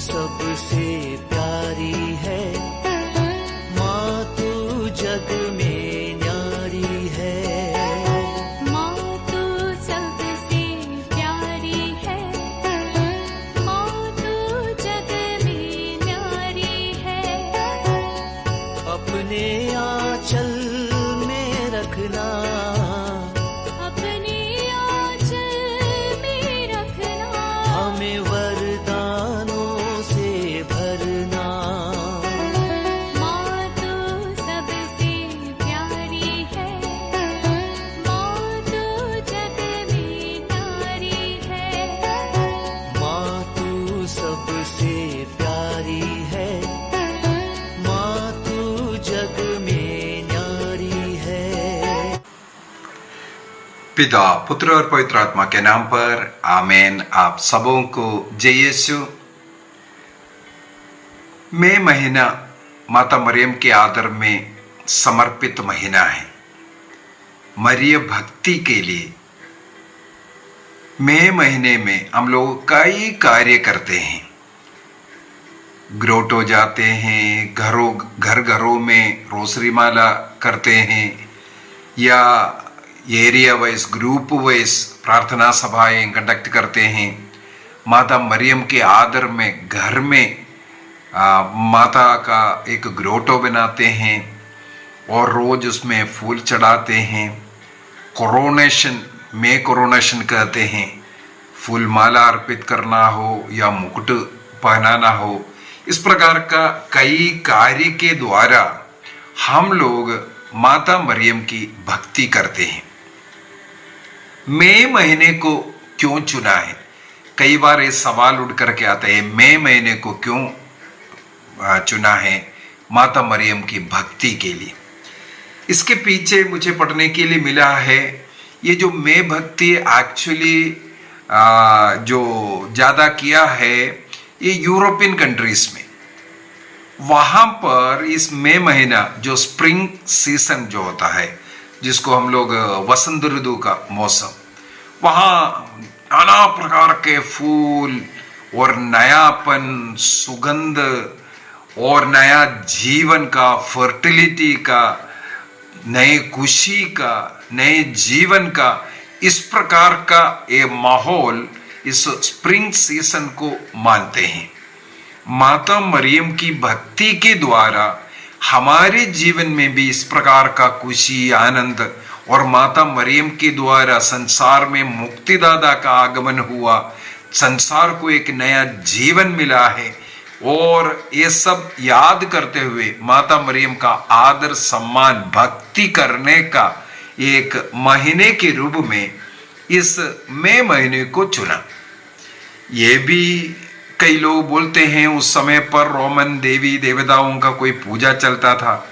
सबसे प्यारी है, माँ तू जग में न्यारी है। माँ तू सबसे प्यारी है, माँ तू जग में न्यारी है। अपने आंचल में रखना, अपने आंचल में रखना, हमें वरदानों से भरना। माँ तू सबसे प्यारी है, माँ तू जग में न्यारी है। माँ तू सबसे प्यारी है, माँ तू जग में न्यारी है। पिता, पुत्र और पवित्र आत्मा के नाम पर आमीन। आप सबों को जय यीशु। मई महीना माता मरियम के आदर में समर्पित महीना है। मरियम भक्ति के लिए मई महीने में हम लोग कई कार्य करते हैं। ग्रोटो जाते हैं, घरों में रोसरी माला करते हैं, या एरिया वाइज ग्रुप वाइज प्रार्थना सभाएं कंडक्ट करते हैं। माता मरियम के आदर में घर में माता का एक ग्रोटो बनाते हैं और रोज उसमें फूल चढ़ाते हैं। कोरोनेशन कहते हैं। फूल माला अर्पित करना हो या मुकुट पहनाना हो, इस प्रकार का कई कार्य के द्वारा हम लोग माता मरियम की भक्ति करते हैं। मई महीने को क्यों चुना है? कई बार ये सवाल उठ करके आता है, मई महीने को क्यों चुना है माता मरियम की भक्ति के लिए? इसके पीछे मुझे पढ़ने के लिए मिला है, ये जो मई भक्ति एक्चुअली जो ज़्यादा किया है ये यूरोपियन कंट्रीज में। वहाँ पर इस मई महीना जो स्प्रिंग सीजन जो होता है, जिसको हम लोग वसंत ऋतु का मौसम, वहाँ नाना प्रकार के फूल और नयापन, सुगंध और नया जीवन का, फर्टिलिटी का, नए खुशी का, नए जीवन का, इस प्रकार का ये माहौल इस स्प्रिंग सीजन को मानते हैं। माता मरियम की भक्ति के द्वारा हमारे जीवन में भी इस प्रकार का खुशी, आनंद, और माता मरियम के द्वारा संसार में मुक्तिदाता का आगमन हुआ, संसार को एक नया जीवन मिला है। और ये सब याद करते हुए माता मरियम का आदर, सम्मान, भक्ति करने का एक महीने के रूप में इस मई महीने को चुना। ये भी कई लोग बोलते हैं उस समय पर रोमन देवी देवताओं का कोई पूजा चलता था।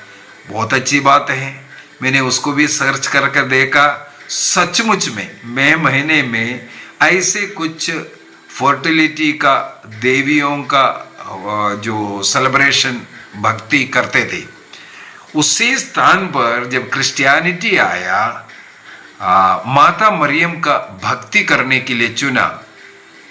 बहुत अच्छी बात है, मैंने उसको भी सर्च करके देखा। सचमुच में मई महीने में ऐसे कुछ फर्टिलिटी का, देवियों का जो सेलिब्रेशन, भक्ति करते थे। उसी स्थान पर जब क्रिश्चियनिटी आया, माता मरियम का भक्ति करने के लिए चुना।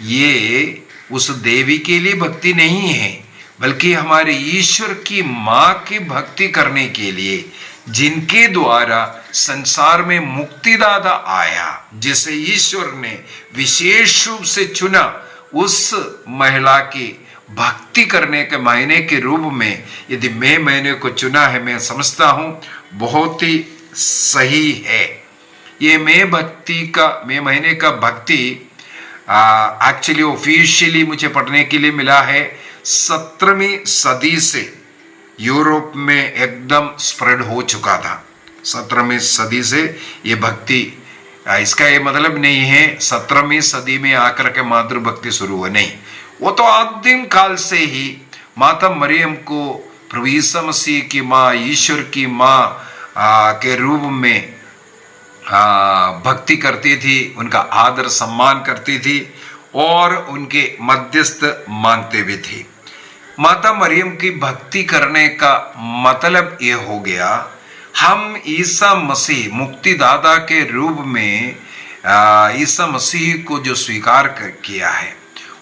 ये उस देवी के लिए भक्ति नहीं है, बल्कि हमारे ईश्वर की माँ की भक्ति करने के लिए, जिनके द्वारा संसार में मुक्तिदाता आया, जिसे ईश्वर ने विशेष रूप से चुना, उस महिला की भक्ति करने के महीने के रूप में यदि मई महीने को चुना है, मैं समझता हूं बहुत ही सही है। ये मई महीने का भक्ति एक्चुअली ऑफिशियली मुझे पढ़ने के लिए मिला है 17वीं सदी से यूरोप में एकदम स्प्रेड हो चुका था। 17वीं सदी से ये भक्ति, इसका ये मतलब नहीं है 17वीं सदी में आकर के मातृभक्ति शुरू हुआ, नहीं। वो तो आदिम काल से ही माता मरियम को प्रभु यीशु मसीह की माँ, ईश्वर की माँ के रूप में भक्ति करती थी, उनका आदर सम्मान करती थी और उनके मध्यस्थ मांगते भी थे। माता मरियम की भक्ति करने का मतलब ये हो गया, हम ईसा मसीह मुक्तिदाता के रूप में ईसा मसीह को जो स्वीकार किया है,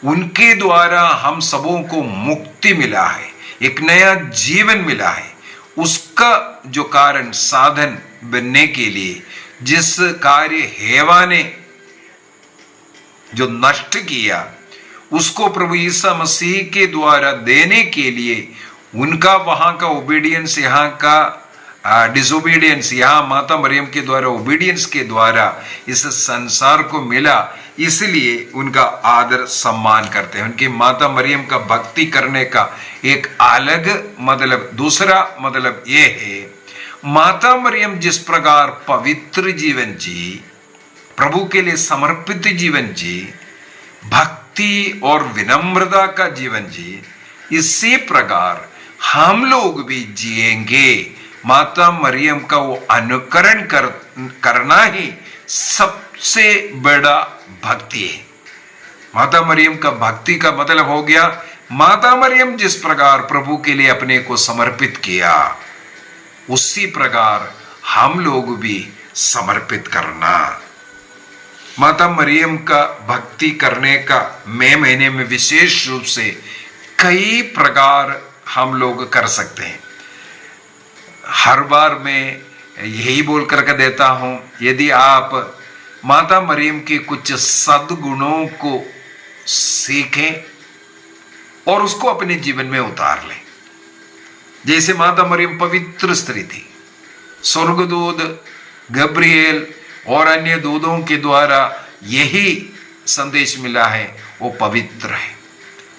उनके द्वारा हम सबों को मुक्ति मिला है, एक नया जीवन मिला है। उसका जो कारण साधन बनने के लिए जिस कार्य हेवा ने जो नष्ट किया उसको प्रभु ईसा मसीह के द्वारा देने के लिए उनका वहां का ओबीडियंस, यहाँ का डिसोबीडियंस, यहाँ माता मरियम के द्वारा ओबीडियंस के द्वारा इस संसार को मिला, इसलिए उनका आदर सम्मान करते हैं। उनकी माता मरियम का भक्ति करने का एक अलग मतलब, दूसरा मतलब ये है, माता मरियम जिस प्रकार पवित्र जीवन जी, प्रभु के लिए समर्पित जीवन जी, भक्ति और विनम्रता का जीवन जी, इसी प्रकार हम लोग भी जिएंगे। माता मरियम का वो अनुकरण करना ही सबसे बड़ा भक्ति है। माता मरियम का भक्ति का मतलब हो गया, माता मरियम जिस प्रकार प्रभु के लिए अपने को समर्पित किया, उसी प्रकार हम लोग भी समर्पित करना। माता मरियम का भक्ति करने का मई महीने में विशेष रूप से कई प्रकार हम लोग कर सकते हैं। हर बार मैं यही बोल करके देता हूं, यदि आप माता मरियम के कुछ सद्गुणों को सीखें और उसको अपने जीवन में उतार लें। जैसे माता मरियम पवित्र स्त्री थी, स्वर्गदूत गब्रिएल और अन्य दूतों के द्वारा यही संदेश मिला है, वो पवित्र है।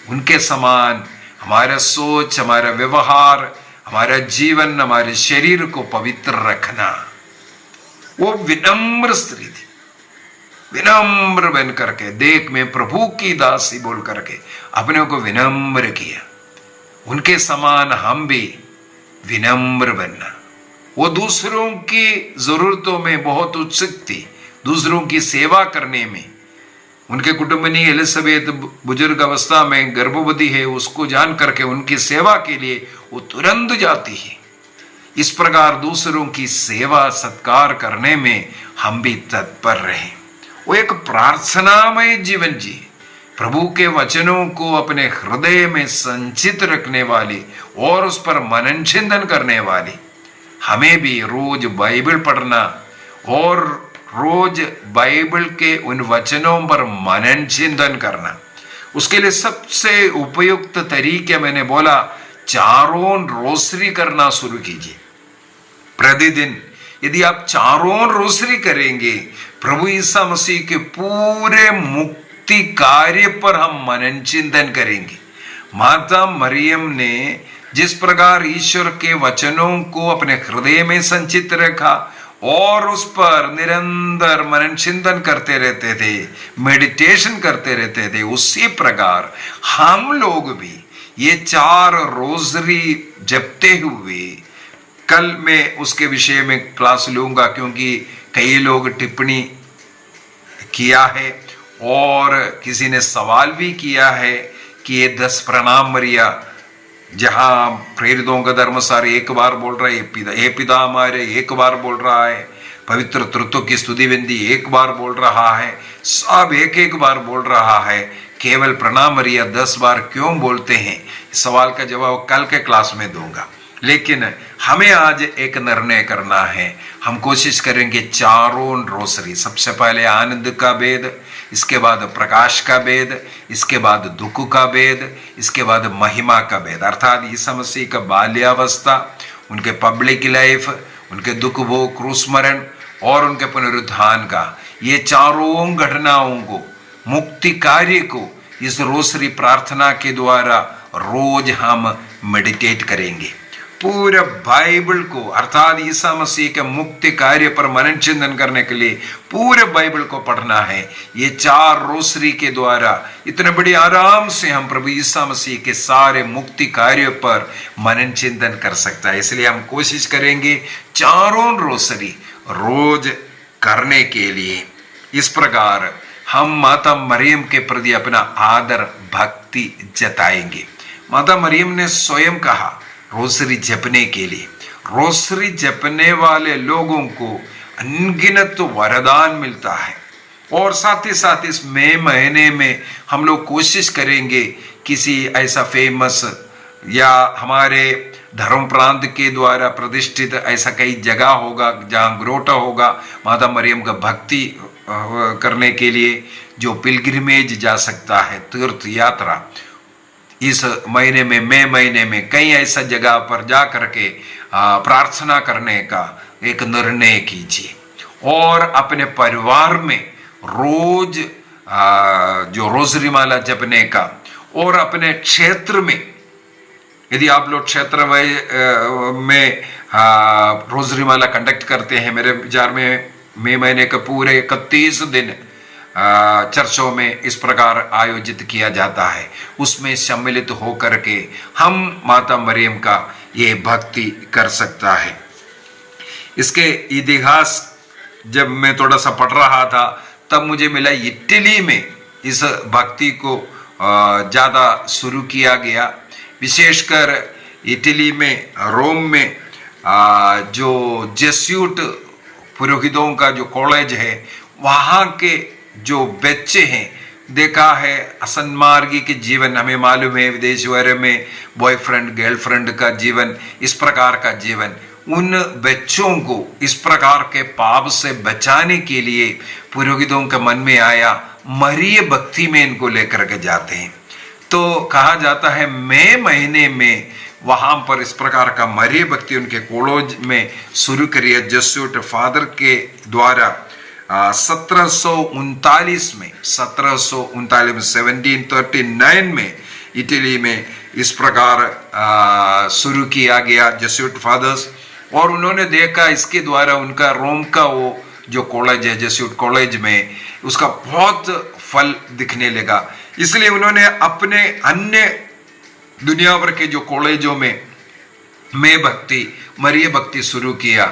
उनके समान हमारा सोच, हमारा व्यवहार, हमारा जीवन, हमारे शरीर को पवित्र रखना। वो विनम्र स्त्री थी, विनम्र बन करके, देख मैं प्रभु की दासी बोल करके अपने को विनम्र किया। उनके समान हम भी विनम्र बनना। वो दूसरों की जरूरतों में बहुत उत्सुक थी, दूसरों की सेवा करने में। उनके कुटुंबनी एलिजाबेथ बुजुर्ग अवस्था में गर्भवती है, उसको जान करके उनकी सेवा के लिए वो तुरंत जाती है। इस प्रकार दूसरों की सेवा सत्कार करने में हम भी तत्पर रहे। वो एक प्रार्थनामय जीवन जी, प्रभु के वचनों को अपने हृदय में संचित रखने वाली और उस पर मनन चिंतन करने वाली। हमें भी रोज बाइबल पढ़ना और रोज बाइबल के उन वचनों पर मनन चिंतन करना। उसके लिए सबसे उपयुक्त तरीके मैंने बोला, चारों रोसरी करना शुरू कीजिए। प्रतिदिन यदि आप चारों रोसरी करेंगे, प्रभु ईसा मसीह के पूरे मुक्ति कार्य पर हम मनन चिंतन करेंगे। माता मरियम ने जिस प्रकार ईश्वर के वचनों को अपने हृदय में संचित रखा और उस पर निरंतर मनन चिंतन करते रहते थे, मेडिटेशन करते रहते थे, उसी प्रकार हम लोग भी ये 4 रोजरी जपते हुए, कल मैं उसके विषय में क्लास लूंगा क्योंकि कई लोग टिप्पणी किया है और किसी ने सवाल भी किया है कि ये 10 प्रणाम मरिया, जहां प्रेरितों का धर्मसार एक बार बोल रहा है, हे पिता हमारे एक बार बोल रहा है, पवित्र तृत्व की स्तुति विनती एक बार बोल रहा है, सब एक बार बोल रहा है, केवल प्रणाम मरिया 10 बार क्यों बोलते हैं? सवाल का जवाब कल के क्लास में दूंगा। लेकिन हमें आज एक निर्णय करना है। हम कोशिश करेंगे चारों रोसरी, सबसे पहले आनंद का भेद, इसके बाद प्रकाश का भेद, इसके बाद दुख का भेद, इसके बाद महिमा का भेद, अर्थात ईसा मसीह का बाल्यावस्था, उनके पब्लिक लाइफ, उनके दुख भोग क्रूस मरण और उनके पुनरुत्थान का, ये चारों घटनाओं को, मुक्ति कार्य को इस रोसरी प्रार्थना के द्वारा रोज हम मेडिटेट करेंगे। पूरे बाइबल को, अर्थात ईसा मसीह के मुक्ति कार्य पर मनन चिंतन करने के लिए पूरे बाइबल को पढ़ना है। ये 4 रोसरी के द्वारा इतने बड़े आराम से हम प्रभु ईसा मसीह के सारे मुक्ति कार्य पर मनन चिंतन कर सकता है। इसलिए हम कोशिश करेंगे चारों रोसरी रोज करने के लिए। इस प्रकार हम माता मरियम के प्रति अपना आदर भक्ति जताएंगे। माता मरियम ने स्वयं कहा रोसरी जपने के लिए, रोसरी जपने वाले लोगों को अनगिनत वरदान मिलता है और साथ ही साथ इस मई महीने में हम लोग कोशिश करेंगे किसी ऐसा फेमस या हमारे धर्म प्रांत के द्वारा प्रतिष्ठित ऐसा कई जगह होगा जहाँ ग्रोटा होगा माता मरियम का भक्ति करने के लिए, जो पिलग्रिमेज जा सकता है, तीर्थ यात्रा। इस महीने में मई महीने में कई ऐसा जगह पर जा करके प्रार्थना करने का एक निर्णय कीजिए और अपने परिवार में रोज जो रोजरी माला जपने का, और अपने क्षेत्र में यदि आप लोग क्षेत्र में रोजरी माला कंडक्ट करते हैं, मेरे विचार में मई महीने के पूरे 31 दिन चर्चों में इस प्रकार आयोजित किया जाता है, उसमें सम्मिलित होकर के हम माता मरियम का ये भक्ति कर सकता है। इसके इतिहास जब मैं थोड़ा सा पढ़ रहा था तब मुझे मिला इटली में इस भक्ति को ज़्यादा शुरू किया गया, विशेषकर इटली में रोम में जो जेस्यूट पुरोहितों का जो कॉलेज है, वहाँ के जो बच्चे हैं, देखा है असन्मार्गी के जीवन, हमें मालूम है विदेश वगैरह में बॉयफ्रेंड गर्लफ्रेंड का जीवन, इस प्रकार का जीवन, उन बच्चों को इस प्रकार के पाप से बचाने के लिए पुरोहितों के मन में आया, मरिय भक्ति में इनको लेकर के जाते हैं। तो कहा जाता है मई महीने में वहां पर इस प्रकार का मरिय भक्ति उनके कॉलेज में शुरू करिए जेसुइट फादर के द्वारा 1739 में इटली में इस प्रकार शुरू किया गया जेसुइट फादर्स। और उन्होंने देखा इसके द्वारा उनका रोम का वो जो कॉलेज है जेसुइट कॉलेज में, उसका बहुत फल दिखने लगा। इसलिए उन्होंने अपने अन्य दुनिया भर के जो कॉलेजों में मरिय भक्ति शुरू किया,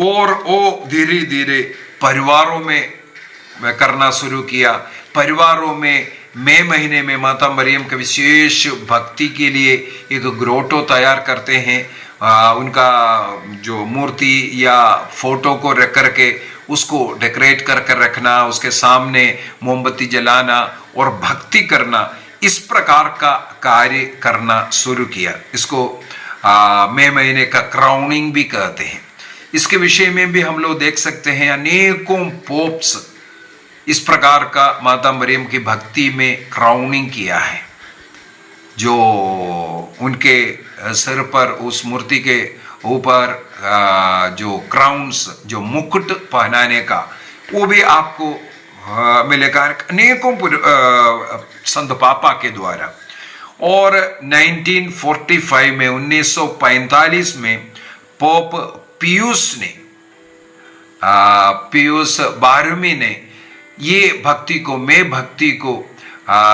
और वो धीरे धीरे परिवारों में करना शुरू किया। परिवारों में मई महीने में माता मरियम के विशेष भक्ति के लिए एक ग्रोटो तैयार करते हैं, उनका जो मूर्ति या फोटो को रख करके उसको डेकोरेट कर कर रखना, उसके सामने मोमबत्ती जलाना और भक्ति करना, इस प्रकार का कार्य करना शुरू किया। इसको मई महीने का क्राउनिंग भी कहते हैं। इसके विषय में भी हम लोग देख सकते हैं अनेकों पोप्स इस प्रकार का माता मरियम की भक्ति में क्राउनिंग किया है। जो उनके सिर पर उस मूर्ति के ऊपर जो क्राउन्स, जो मुकुट पहनाने का, वो भी आपको मिलेगा अनेकों संत पापा के द्वारा। और 1945 में पोप पियूस 12वीं ने ये भक्ति को, मैं भक्ति को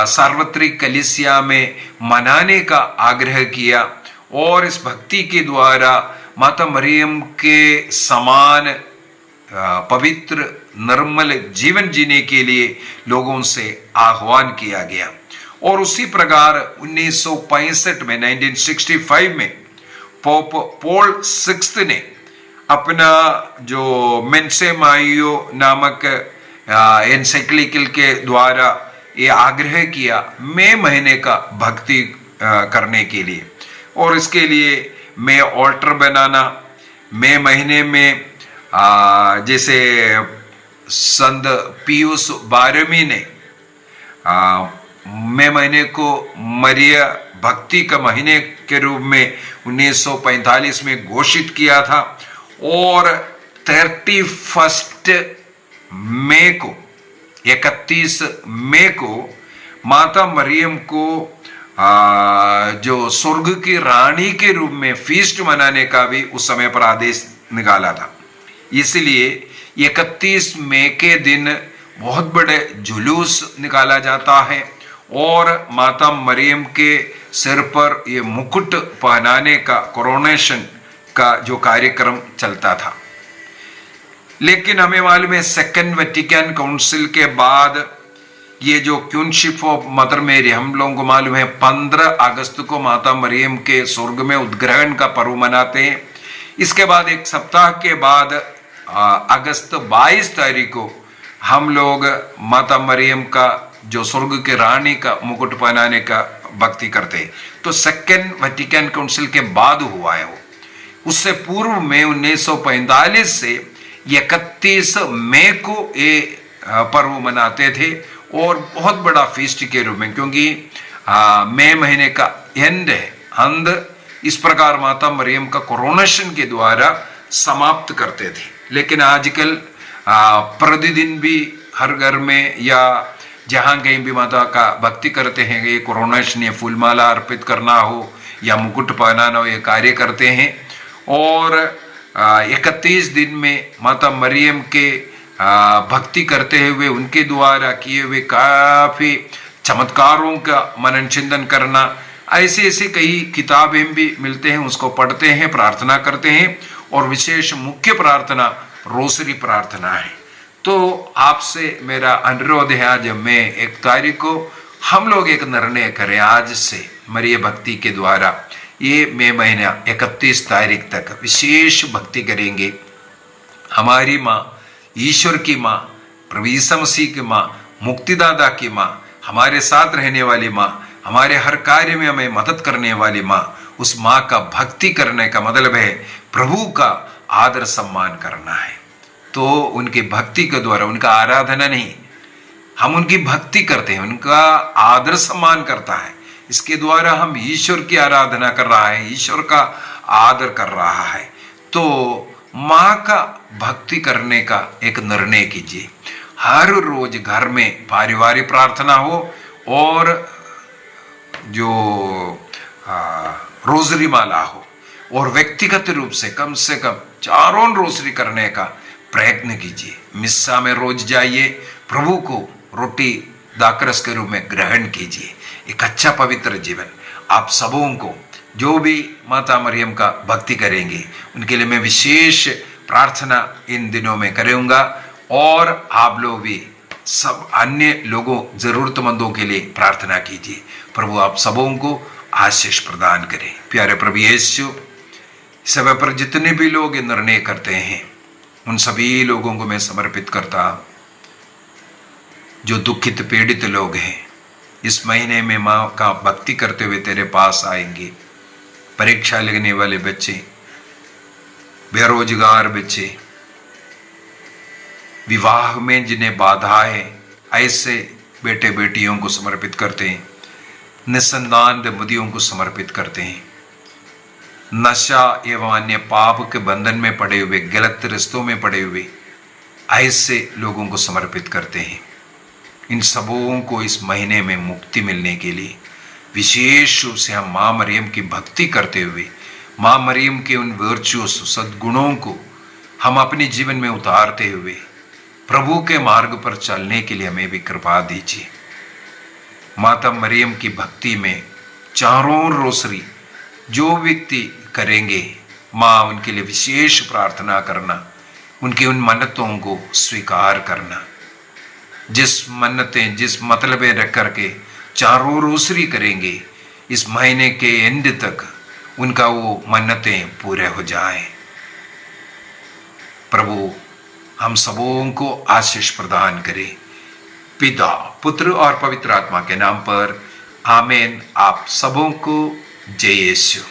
सार्वत्रिक कलीसिया में मनाने का आग्रह किया, और इस भक्ति के द्वारा माता मरियम के समान पवित्र निर्मल जीवन जीने के लिए लोगों से आह्वान किया गया। और उसी प्रकार 1965 में पोप पॉल VI ने अपना जो मेंसे माइयो नामक एनसाइक्लिकल के द्वारा ये आग्रह किया मई महीने का भक्ति करने के लिए। और इसके लिए मैं ऑल्टर बनाना, मई महीने में जैसे संत पियूस 12वीं ने मई महीने को मरिया भक्ति का महीने के रूप में 1945 में घोषित किया था, और 31 मई को माता मरियम को जो स्वर्ग की रानी के रूप में फीस्ट मनाने का भी उस समय पर आदेश निकाला था। इसलिए 31 मई के दिन बहुत बड़े जुलूस निकाला जाता है, और माता मरियम के सिर पर ये मुकुट पहनाने का, कोरोनेशन का जो कार्यक्रम चलता था। लेकिन हमें मालूम है सेकेंड वेटिकन काउंसिल के बाद ये जो क्यूनशिप ऑफ मदर मेरी, हम लोगों को मालूम है 15 अगस्त को माता मरियम के स्वर्ग में उद्ग्रहण का पर्व मनाते हैं। इसके बाद एक सप्ताह के बाद अगस्त 22 तारीख को हम लोग माता मरियम का जो स्वर्ग के रानी का मुकुट पहनाने का भक्ति करते हैं, तो सेकेंड वेटिकन काउंसिल के बाद हुआ है वो। उससे पूर्व में 1945 से 31 मई को ये पर्व मनाते थे, और बहुत बड़ा फीस्ट के रूप में, क्योंकि मई महीने का एंड है, अंत इस प्रकार माता मरियम का कोरोनेशन के द्वारा समाप्त करते थे। लेकिन आजकल प्रतिदिन भी हर घर में या जहाँ कहीं भी माता का भक्ति करते हैं, ये कोरोनेशन या फूलमाला अर्पित करना हो या मुकुट पहनाना हो, ये कार्य करते हैं। और 31 दिन में माता मरियम के भक्ति करते हुए उनके द्वारा किए हुए काफ़ी चमत्कारों का मनन चिंतन करना, ऐसे ऐसे कई किताबें भी मिलते हैं, उसको पढ़ते हैं, प्रार्थना करते हैं। और विशेष मुख्य प्रार्थना रोसरी प्रार्थना है। तो आपसे मेरा अनुरोध है, आज मैं 1 तारीख को हम लोग एक निर्णय करें, आज से मरिय भक्ति के द्वारा ये मई महीना 31 तारीख तक विशेष भक्ति करेंगे। हमारी माँ, ईश्वर की माँ, प्रभु यीशु मसीह की माँ, मुक्तिदाता की माँ, हमारे साथ रहने वाली माँ, हमारे हर कार्य में हमें मदद करने वाली माँ, उस माँ का भक्ति करने का मतलब है प्रभु का आदर सम्मान करना है। तो उनकी भक्ति के द्वारा, उनका आराधना नहीं, हम उनकी भक्ति करते हैं, उनका आदर सम्मान करता है, इसके द्वारा हम ईश्वर की आराधना कर रहा है, ईश्वर का आदर कर रहा है। तो माँ का भक्ति करने का एक निर्णय कीजिए। हर रोज घर में पारिवारिक प्रार्थना हो और जो रोजरी माला हो, और व्यक्तिगत रूप से कम 4 रोजरी करने का प्रयत्न कीजिए। मिस्सा में रोज जाइए, प्रभु को रोटी दाकरस के रूप में ग्रहण कीजिए। एक अच्छा पवित्र जीवन आप सबों को, जो भी माता मरियम का भक्ति करेंगे उनके लिए मैं विशेष प्रार्थना इन दिनों में करूँगा, और आप लोग भी सब अन्य लोगों जरूरतमंदों के लिए प्रार्थना कीजिए। प्रभु आप सबों को आशीष प्रदान करें। प्यारे प्रभु यीशु, समय पर जितने भी लोग निर्णय करते हैं उन सभी लोगों को मैं समर्पित करता हूँ। जो दुखित पीड़ित लोग हैं, इस महीने में माँ का भक्ति करते हुए तेरे पास आएंगे। परीक्षा लगने वाले बच्चे, बेरोजगार बच्चे, विवाह में जिन्हें बाधा है, ऐसे बेटे बेटियों को समर्पित करते हैं। निसंतान दंपतियों को समर्पित करते हैं। नशा एवं अन्य पाप के बंधन में पड़े हुए, गलत रिश्तों में पड़े हुए ऐसे लोगों को समर्पित करते हैं। इन सबों को इस महीने में मुक्ति मिलने के लिए विशेष रूप से हम माँ मरियम की भक्ति करते हुए, माँ मरियम के उन वर्चुअस सद्गुणों को हम अपने जीवन में उतारते हुए प्रभु के मार्ग पर चलने के लिए हमें भी कृपा दीजिए। माता मरियम की भक्ति में 4 रोसरी जो व्यक्ति करेंगे, माँ उनके लिए विशेष प्रार्थना करना, उनकी उन मन्नतों को स्वीकार करना। जिस मन्नतें, जिस मतलबें रख करके 4 रोसरी करेंगे, इस महीने के एंड तक उनका वो मन्नतें पूरे हो जाएं। प्रभु हम सबों को आशीष प्रदान करे। पिता, पुत्र और पवित्र आत्मा के नाम पर आमीन। आप सबों को जय यीशु।